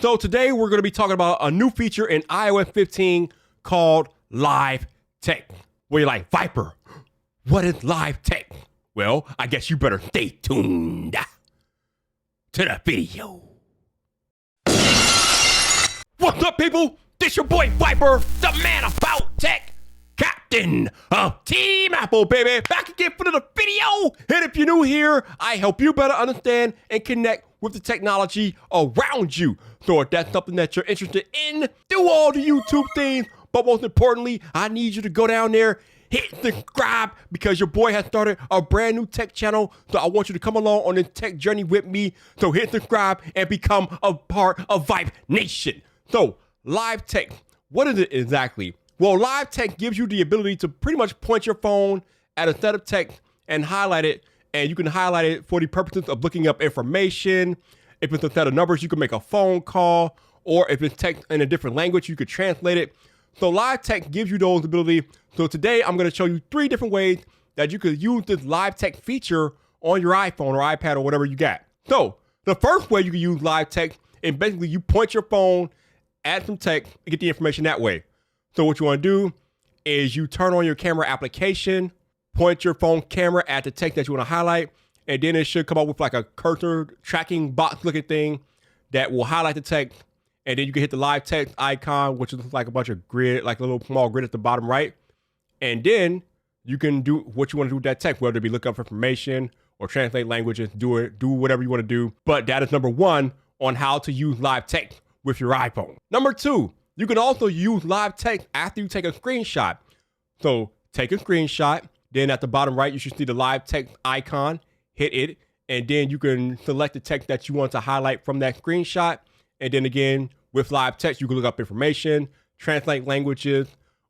So today we're going to be talking about a new feature in iOS 15 called Live Text. Where you're like, Viper, what is Live Text? Well, I guess you better stay tuned to the video. What's up, people? This your boy Viper, the man about tech, captain of Team Apple, baby. Back again for another video. And if you're new here, I help you better understand and connect with the technology around you. So if that's something that you're interested in, do all the YouTube things. But most importantly, I need you to go down there, hit subscribe, because your boy has started a brand new tech channel. So I want you to come along on this tech journey with me. So hit subscribe and become a part of Vibe Nation. So Live Text, what is it exactly? Well, Live Text gives you the ability to pretty much point your phone at a set of text and highlight it. And you can highlight it for the purposes of looking up information. If it's a set of numbers, you can make a phone call. Or if it's text in a different language, you could translate it. So Live Text gives you those abilities. So today I'm going to show you 3 different ways that you could use this Live Text feature on your iPhone or iPad or whatever you got. So the first way you can use Live Text is basically you point your phone at some text and get the information that way. So what you want to do is you turn on your camera application, point your phone camera at the text that you want to highlight, and then it should come up with like a cursor tracking box looking thing that will highlight the text. And then you can hit the Live Text icon, which is like a bunch of grid, like a little small grid at the bottom right. And then you can do what you want to do with that text, whether it be look up information or translate languages, do whatever you want to do. But that is number 1 on how to use Live Text with your iPhone. Number 2, you can also use Live Text after you take a screenshot. So take a screenshot, then at the bottom right, you should see the Live Text icon, hit it, and then you can select the text that you want to highlight from that screenshot. And then again, with Live Text, you can look up information, translate languages,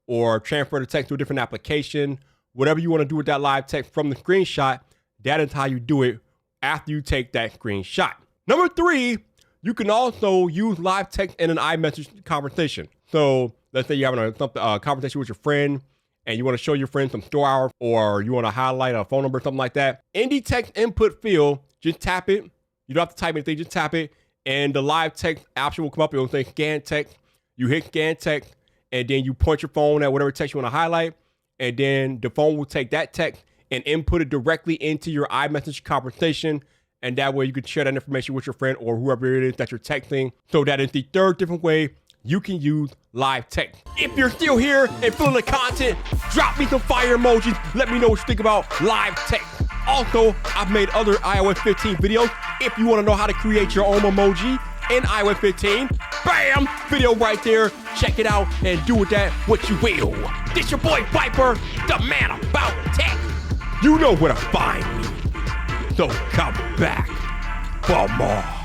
or transfer the text to a different application. Whatever you want to do with that Live Text from the screenshot, that is how you do it after you take that screenshot. Number 3, you can also use Live Text in an iMessage conversation. So let's say you're having a conversation with your friend and you want to show your friend some store hours, or you want to highlight a phone number or something like that. In the text input field, just tap it. You don't have to type anything, just tap it. And the Live Text option will come up. It will say scan text. You hit scan text, and then you point your phone at whatever text you want to highlight. And then the phone will take that text and input it directly into your iMessage conversation. And that way you can share that information with your friend or whoever it is that you're texting. So that is the 3rd different way you can use Live Text. If you're still here and feeling the content, drop me some fire emojis. Let me know what you think about Live Text. Also, I've made other iOS 15 videos. If you want to know how to create your own emoji in iOS 15, bam, video right there. Check it out and do with that what you will. This your boy Viper, the man about tech. You know where to find me. So come back for more.